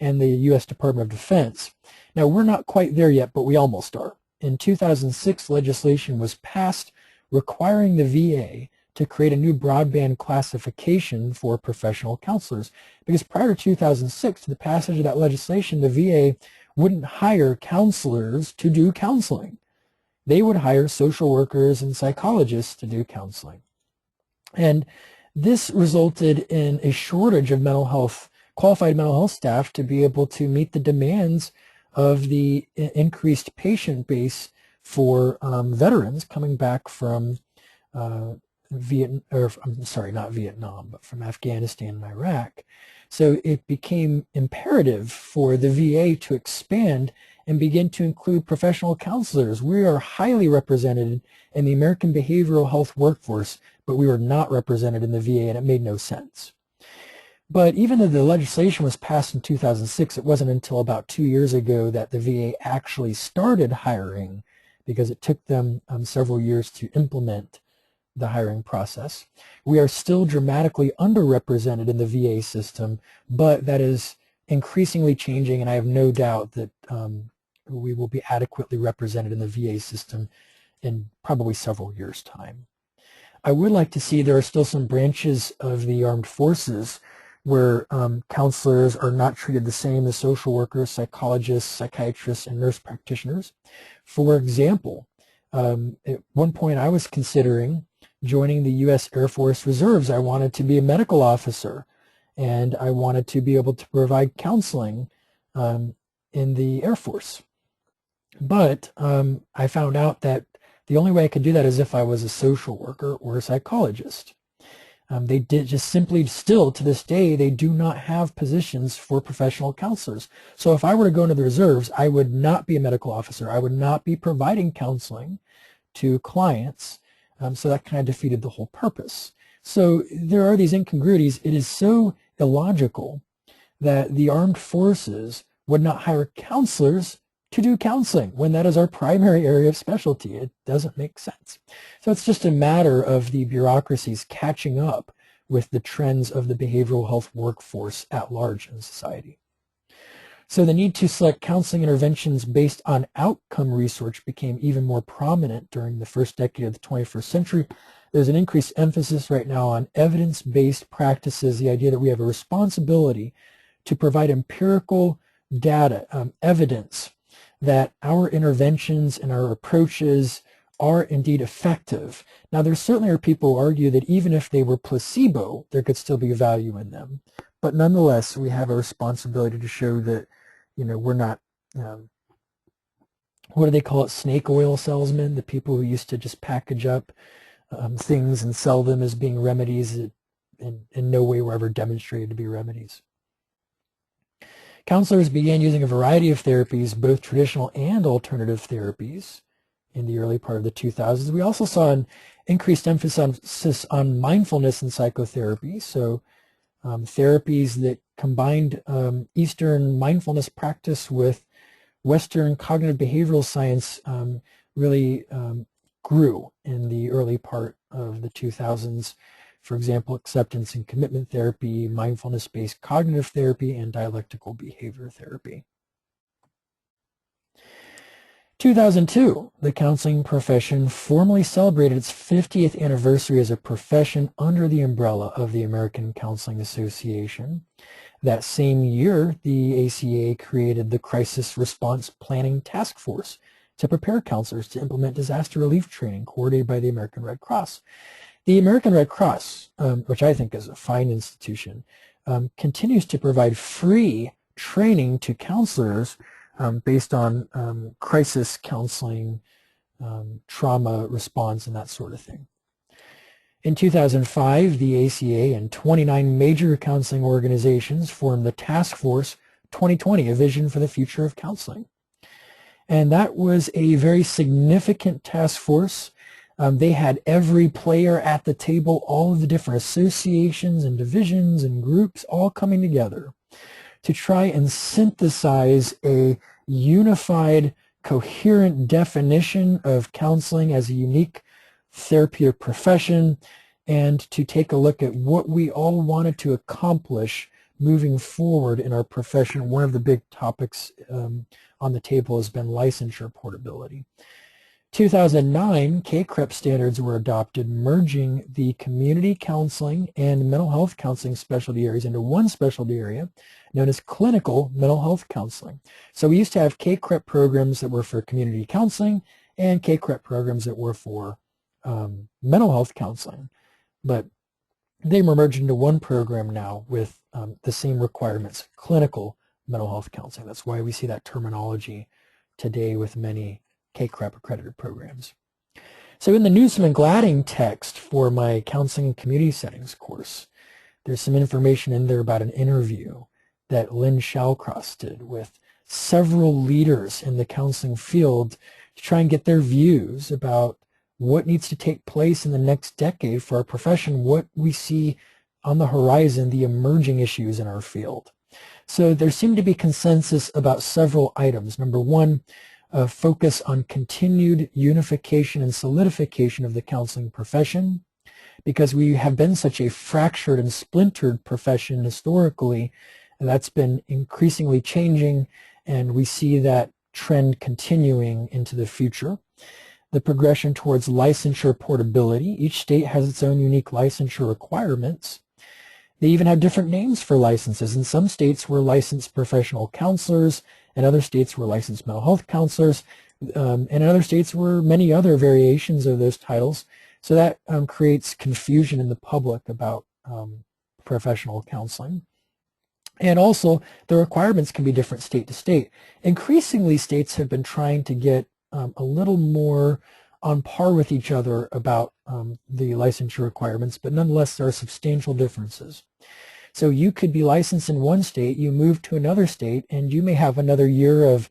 Speaker 1: and the U.S. Department of Defense. Now, we're not quite there yet, but we almost are. In 2006, legislation was passed requiring the VA to create a new broadband classification for professional counselors, because prior to 2006, to the passage of that legislation, the VA wouldn't hire counselors to do counseling. They would hire social workers and psychologists to do counseling. And this resulted in a shortage of qualified mental health staff to be able to meet the demands of the increased patient base for veterans coming back from from Afghanistan and Iraq. So it became imperative for the VA to expand and begin to include professional counselors. We are highly represented in the American behavioral health workforce, but we were not represented in the VA, and it made no sense. But even though the legislation was passed in 2006, it wasn't until about 2 years ago that the VA actually started hiring, because it took them several years to implement the hiring process. We are still dramatically underrepresented in the VA system, but that is increasingly changing, and I have no doubt that we will be adequately represented in the VA system in probably several years' time. I would like to see there are still some branches of the armed forces where counselors are not treated the same as social workers, psychologists, psychiatrists, and nurse practitioners. For example, at one point I was considering joining the U.S. Air Force Reserves. I wanted to be a medical officer, and I wanted to be able to provide counseling in the Air Force. But I found out that the only way I could do that is if I was a social worker or a psychologist. They did just simply still to this day, they do not have positions for professional counselors. So if I were to go into the reserves, I would not be a medical officer. I would not be providing counseling to clients. So that kind of defeated the whole purpose. So there are these incongruities. It is so illogical that the armed forces would not hire counselors to do counseling when that is our primary area of specialty. It doesn't make sense. So it's just a matter of the bureaucracies catching up with the trends of the behavioral health workforce at large in society. So the need to select counseling interventions based on outcome research became even more prominent during the first decade of the 21st century. There's an increased emphasis right now on evidence-based practices, the idea that we have a responsibility to provide empirical data, evidence that our interventions and our approaches are indeed effective. Now, there certainly are people who argue that even if they were placebo, there could still be value in them. But nonetheless, we have a responsibility to show that, we're not, what do they call it, snake oil salesmen, the people who used to just package up things and sell them as being remedies that in no way were ever demonstrated to be remedies. Counselors began using a variety of therapies, both traditional and alternative therapies, in the early part of the 2000s. We also saw an increased emphasis on mindfulness in psychotherapy, so therapies that combined Eastern mindfulness practice with Western cognitive behavioral science really grew in the early part of the 2000s. For example, acceptance and commitment therapy, mindfulness-based cognitive therapy, and dialectical behavior therapy. 2002, the counseling profession formally celebrated its 50th anniversary as a profession under the umbrella of the American Counseling Association. That same year, the ACA created the Crisis Response Planning Task Force to prepare counselors to implement disaster relief training coordinated by the American Red Cross. The American Red Cross, which I think is a fine institution, continues to provide free training to counselors based on crisis counseling, trauma response, and that sort of thing. In 2005, the ACA and 29 major counseling organizations formed the Task Force 2020, a vision for the future of counseling. And that was a very significant task force. They had every player at the table, all of the different associations and divisions and groups all coming together to try and synthesize a unified, coherent definition of counseling as a unique therapeutic profession, and to take a look at what we all wanted to accomplish moving forward in our profession. One of the big topics on the table has been licensure portability. 2009, CACREP standards were adopted, merging the community counseling and mental health counseling specialty areas into one specialty area known as clinical mental health counseling. So we used to have CACREP programs that were for community counseling and CACREP programs that were for mental health counseling, but they were merged into one program now with the same requirements, clinical mental health counseling. That's why we see that terminology today with many CACREP accredited programs. So in the Newsom and Gladding text for my Counseling and Community Settings course, there's some information in there about an interview that Lynn Shallcross did with several leaders in the counseling field to try and get their views about what needs to take place in the next decade for our profession, what we see on the horizon, the emerging issues in our field. So there seemed to be consensus about several items. Number one, focus on continued unification and solidification of the counseling profession, because we have been such a fractured and splintered profession historically, and that's been increasingly changing, and we see that trend continuing into the future. The progression towards licensure portability. Each state has its own unique licensure requirements. They even have different names for licenses. In some states, we're licensed professional counselors. In other states, we're licensed mental health counselors. And in other states, we're many other variations of those titles. So that creates confusion in the public about professional counseling. And also, the requirements can be different state to state. Increasingly, states have been trying to get a little more on par with each other about the licensure requirements, but nonetheless, there are substantial differences. So you could be licensed in one state, you move to another state, and you may have another year of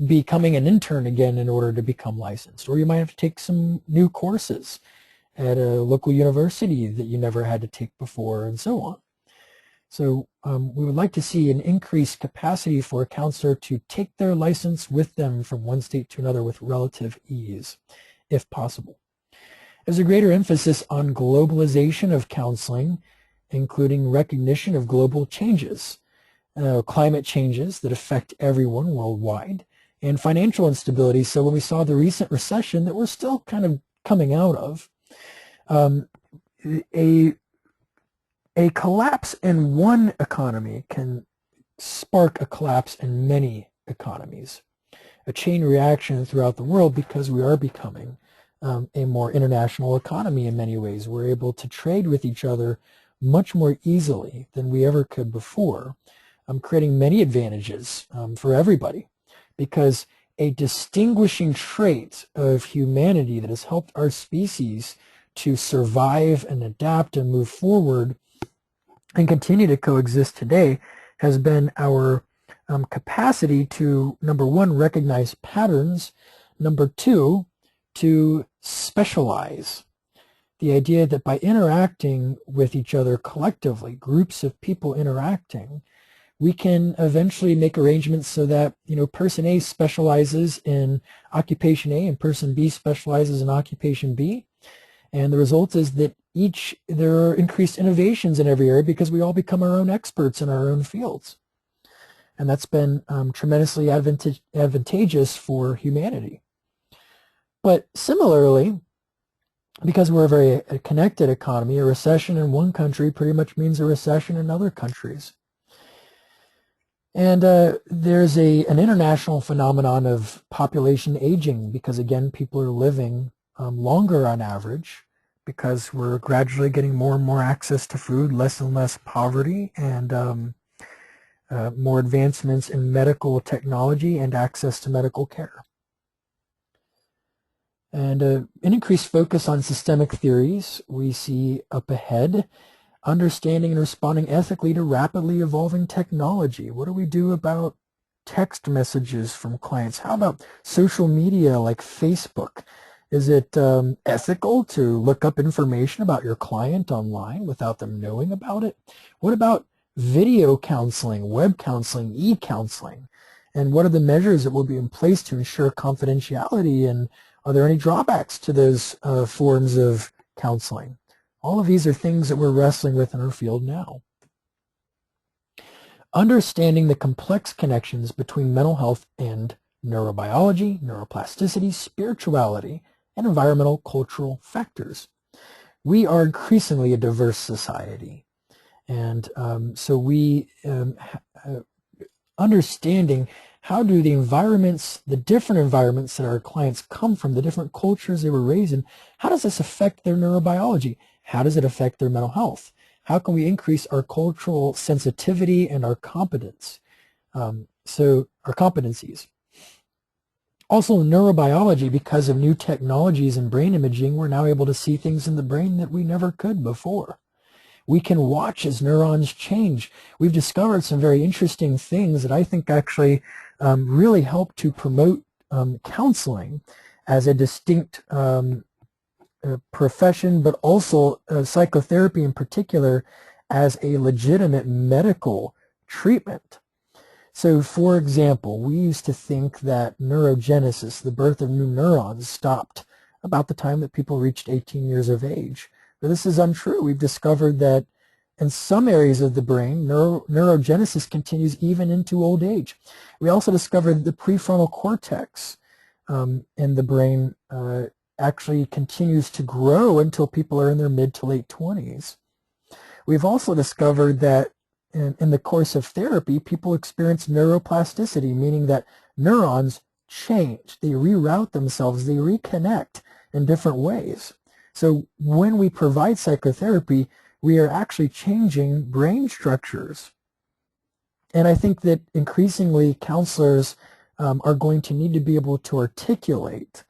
Speaker 1: becoming an intern again in order to become licensed. Or you might have to take some new courses at a local university that you never had to take before, and so on. So we would like to see an increased capacity for a counselor to take their license with them from one state to another with relative ease, if possible. There's a greater emphasis on globalization of counseling, including recognition of global changes. climate changes that affect everyone worldwide, and financial instability. So when we saw the recent recession that we're still kind of coming out of, a collapse in one economy can spark a collapse in many economies, a chain reaction throughout the world, because we are becoming a more international economy in many ways. We're able to trade with each other much more easily than we ever could before, creating many advantages for everybody, because a distinguishing trait of humanity that has helped our species to survive and adapt and move forward and continue to coexist today has been our capacity to, number one, recognize patterns, number two, to specialize. The idea that by interacting with each other collectively, groups of people interacting, we can eventually make arrangements so that, person A specializes in occupation A and person B specializes in occupation B. And the result is that there are increased innovations in every area because we all become our own experts in our own fields. And that's been tremendously advantageous for humanity. But similarly, because we're a very connected economy, a recession in one country pretty much means a recession in other countries. And there's an international phenomenon of population aging because, again, people are living longer on average because we're gradually getting more and more access to food, less and less poverty, and more advancements in medical technology and access to medical care. And an increased focus on systemic theories we see up ahead, understanding and responding ethically to rapidly evolving technology. What do we do about text messages from clients? How about social media like Facebook? Is it ethical to look up information about your client online without them knowing about it? What about video counseling, web counseling, e-counseling? And what are the measures that will be in place to ensure confidentiality? And are there any drawbacks to those forms of counseling? All of these are things that we're wrestling with in our field now. Understanding the complex connections between mental health and neurobiology, neuroplasticity, spirituality, and environmental cultural factors. We are increasingly a diverse society. And so we, understanding how do the different environments that our clients come from, the different cultures they were raised in, how does this affect their neurobiology? How does it affect their mental health? How can we increase our cultural sensitivity and our competence? So our competencies. Also neurobiology, because of new technologies and brain imaging, we're now able to see things in the brain that we never could before. We can watch as neurons change. We've discovered some very interesting things that I think actually really help to promote counseling as a distinct profession, but also psychotherapy in particular as a legitimate medical treatment. So, for example, we used to think that neurogenesis, the birth of new neurons, stopped about the time that people reached 18 years of age. But this is untrue. We've discovered that in some areas of the brain, neurogenesis continues even into old age. We also discovered the prefrontal cortex in the brain actually continues to grow until people are in their mid to late 20s. We've also discovered that in the course of therapy, people experience neuroplasticity, meaning that neurons change, they reroute themselves, they reconnect in different ways. So when we provide psychotherapy, we are actually changing brain structures. And I think that increasingly counselors are going to need to be able to articulate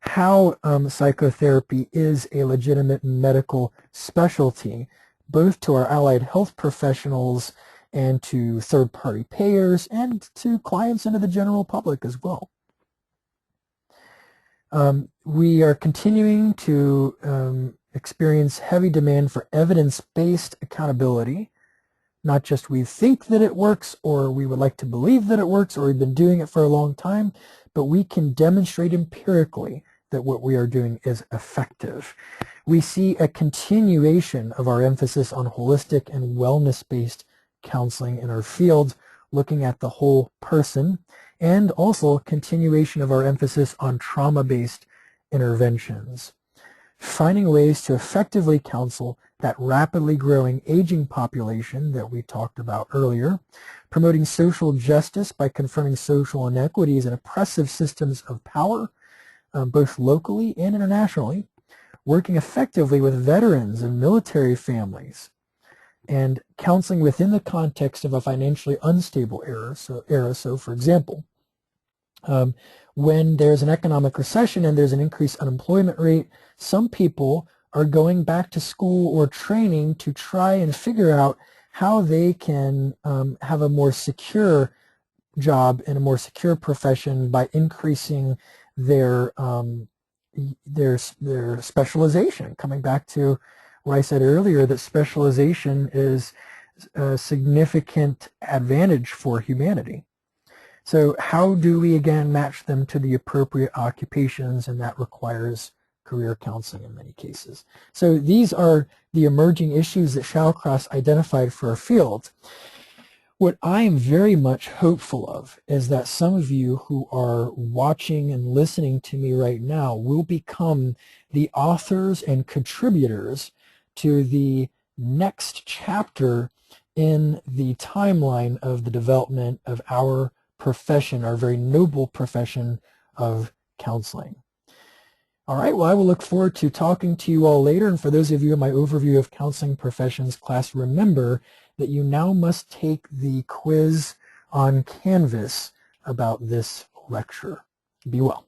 Speaker 1: how psychotherapy is a legitimate medical specialty, both to our allied health professionals and to third-party payers and to clients and to the general public as well. We are continuing to experience heavy demand for evidence-based accountability. Not just we think that it works or we would like to believe that it works or we've been doing it for a long time, but we can demonstrate empirically that what we are doing is effective. We see a continuation of our emphasis on holistic and wellness-based counseling in our field, looking at the whole person, and also continuation of our emphasis on trauma-based interventions. Finding ways to effectively counsel that rapidly growing aging population that we talked about earlier, promoting social justice by confronting social inequities and oppressive systems of power, both locally and internationally, working effectively with veterans and military families, and counseling within the context of a financially unstable era. So for example, when there's an economic recession and there's an increased unemployment rate, some people are going back to school or training to try and figure out how they can have a more secure job and a more secure profession by increasing their specialization. Coming back to what I said earlier, that specialization is a significant advantage for humanity. So how do we again match them to the appropriate occupations? And that requires career counseling in many cases. So these are the emerging issues that Shallcross identified for our field. What I am very much hopeful of is that some of you who are watching and listening to me right now will become the authors and contributors to the next chapter in the timeline of the development of our profession, our very noble profession of counseling. All right, well, I will look forward to talking to you all later. And for those of you in my overview of counseling professions class, remember that you now must take the quiz on Canvas about this lecture. Be well.